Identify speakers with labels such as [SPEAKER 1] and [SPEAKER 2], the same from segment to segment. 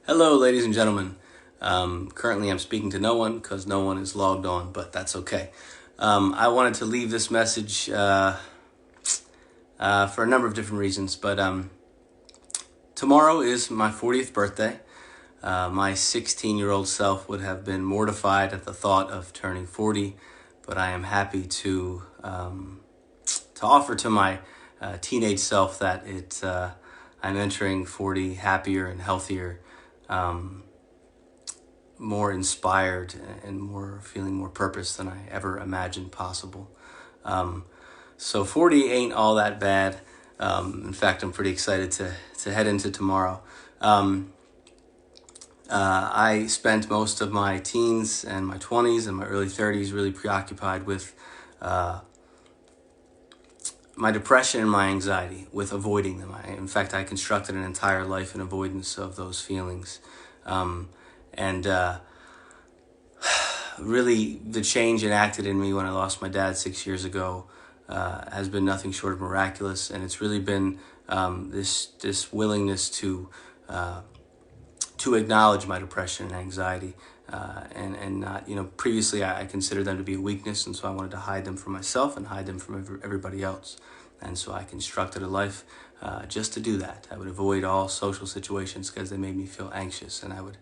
[SPEAKER 1] Hello, ladies and gentlemen. Currently, I'm speaking to no one because no one is logged on, but that's okay. I wanted to leave this message for a number of different reasons, but tomorrow is my 40th birthday. My 16-year-old self would have been mortified at the thought of turning 40, but I am happy to offer to my teenage self that I'm entering 40 happier and healthier, more inspired and more feeling more purpose than I ever imagined possible. So 40 ain't all that bad. In fact, I'm pretty excited to head into tomorrow. I spent most of my teens and my 20s and my early 30s really preoccupied with my depression and my anxiety, with avoiding them. In fact, I constructed an entire life in avoidance of those feelings. And really, the change enacted in me when I lost my dad 6 years ago has been nothing short of miraculous, and it's really been this willingness to acknowledge my depression and anxiety, and not, previously I considered them to be a weakness, and so I wanted to hide them from myself and hide them from everybody else. And so I constructed a life just to do that. I would avoid all social situations because they made me feel anxious, and I would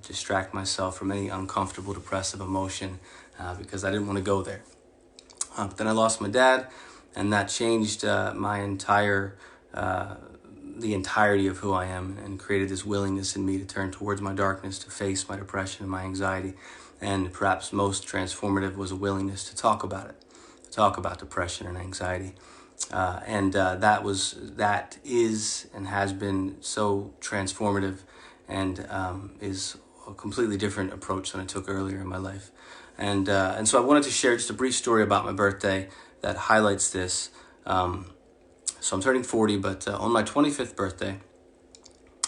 [SPEAKER 1] distract myself from any uncomfortable, depressive emotion because I didn't want to go there. But then I lost my dad, and that changed the entirety of who I am, and created this willingness in me to turn towards my darkness, to face my depression and my anxiety. And perhaps most transformative was a willingness to talk about it, to talk about depression and anxiety. That is and has been so transformative, and is a completely different approach than I took earlier in my life. And so I wanted to share just a brief story about my birthday that highlights this. So I'm turning 40, but on my 25th birthday,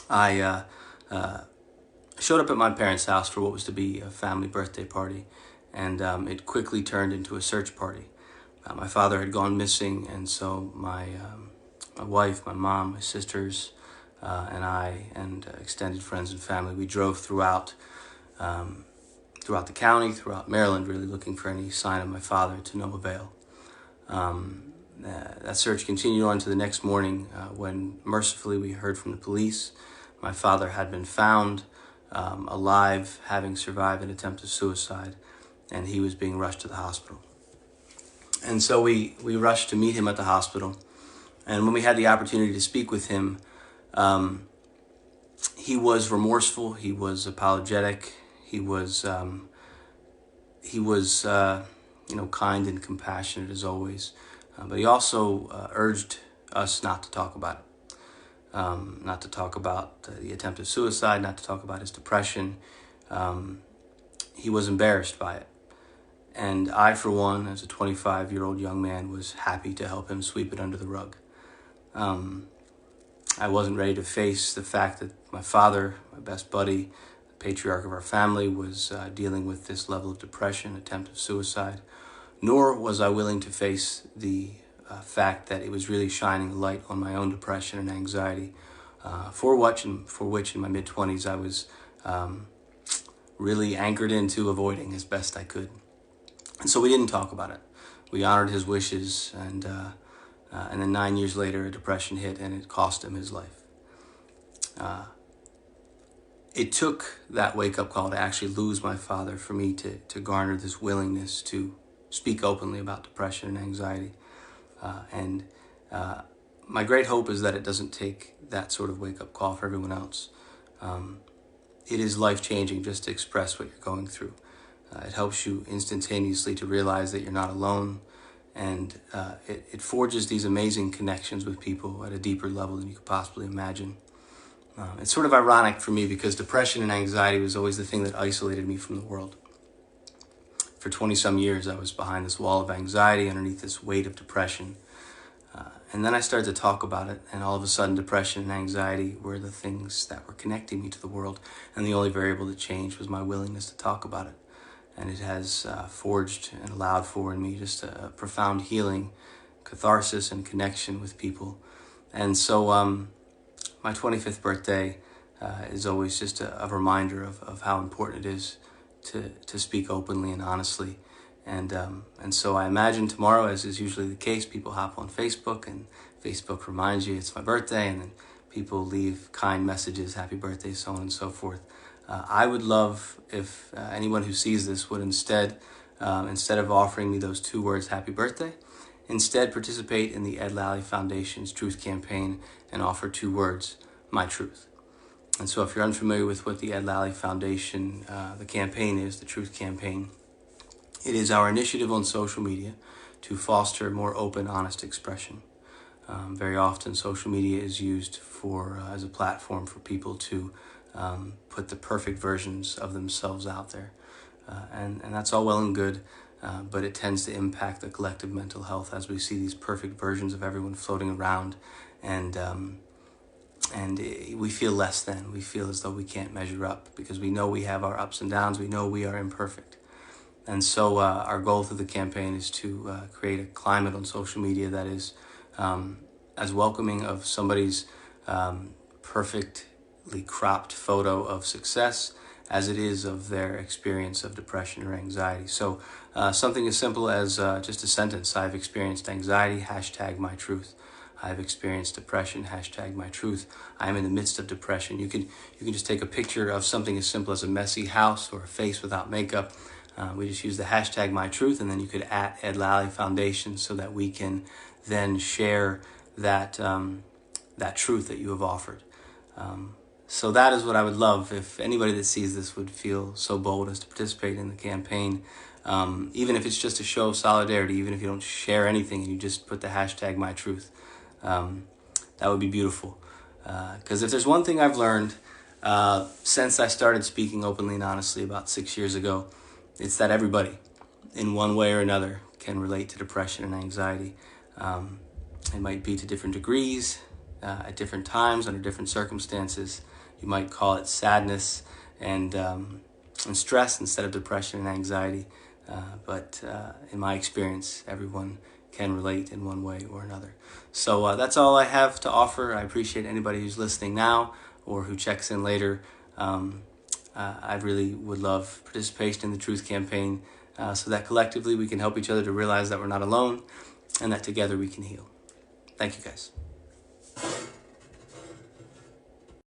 [SPEAKER 1] I showed up at my parents' house for what was to be a family birthday party, and it quickly turned into a search party. My father had gone missing, and so my wife, my mom, my sisters, and I, and extended friends and family, we drove throughout the county, throughout Maryland, really looking for any sign of my father, to no avail. That search continued on to the next morning when mercifully we heard from the police. My father had been found alive, having survived an attempt of suicide, and he was being rushed to the hospital. And so we rushed to meet him at the hospital. And when we had the opportunity to speak with him, he was remorseful, he was apologetic, he was kind and compassionate as always. But he also urged us not to talk about it, not to talk about the attempt of suicide, not to talk about his depression. He was embarrassed by it. And I, for one, as a 25-year-old young man, was happy to help him sweep it under the rug. I wasn't ready to face the fact that my father, my best buddy, the patriarch of our family, was dealing with this level of depression, attempt of suicide. Nor was I willing to face the fact that it was really shining a light on my own depression and anxiety, for which in my mid-20s I was really anchored into avoiding as best I could. And so we didn't talk about it. We honored his wishes, and then 9 years later, a depression hit, and it cost him his life. It took that wake-up call to actually lose my father for me to garner this willingness to speak openly about depression and anxiety. My great hope is that it doesn't take that sort of wake-up call for everyone else. It is life-changing just to express what you're going through. It helps you instantaneously to realize that you're not alone, and it forges these amazing connections with people at a deeper level than you could possibly imagine. It's sort of ironic for me because depression and anxiety was always the thing that isolated me from the world. For 20-some years, I was behind this wall of anxiety, underneath this weight of depression. And then I started to talk about it, and all of a sudden, depression and anxiety were the things that were connecting me to the world, and the only variable that changed was my willingness to talk about it. And it has forged and allowed for in me just a profound healing, catharsis, and connection with people. And so my 25th birthday is always just a reminder of how important it is to speak openly and honestly. And so I imagine tomorrow, as is usually the case, people hop on Facebook and Facebook reminds you it's my birthday, and then people leave kind messages, happy birthday, so on and so forth. I would love if anyone who sees this would instead of offering me those 2 words, happy birthday, instead participate in the Ed Lally Foundation's Truth Campaign and offer 2 words, my truth. And so if you're unfamiliar with what the Ed Lally Foundation, the campaign is, the Truth Campaign, it is our initiative on social media to foster more open, honest expression. Very often social media is used as a platform for people to put the perfect versions of themselves out there. And that's all well and good, but it tends to impact the collective mental health as we see these perfect versions of everyone floating around, and we feel less than. We feel as though we can't measure up because we know we have our ups and downs. We know we are imperfect. And so our goal through the campaign is to create a climate on social media that is as welcoming of somebody's perfectly cropped photo of success as it is of their experience of depression or anxiety. So something as simple as just a sentence: I've experienced anxiety, hashtag my truth. I've experienced depression, hashtag my truth. I'm in the midst of depression. You can just take a picture of something as simple as a messy house or a face without makeup. We just use the hashtag my truth, and then you could @Ed Lally Foundation so that we can then share that truth that you have offered. So that is what I would love if anybody that sees this would feel so bold as to participate in the campaign, even if it's just a show of solidarity, even if you don't share anything and you just put the hashtag my truth. That would be beautiful. Because if there's one thing I've learned since I started speaking openly and honestly about 6 years ago, it's that everybody, in one way or another, can relate to depression and anxiety. It might be to different degrees, at different times, under different circumstances. You might call it sadness and stress instead of depression and anxiety. But in my experience, everyone can relate in one way or another. So that's all I have to offer. I appreciate anybody who's listening now or who checks in later. I really would love participation in the Truth Campaign so that collectively we can help each other to realize that we're not alone and that together we can heal. Thank you, guys.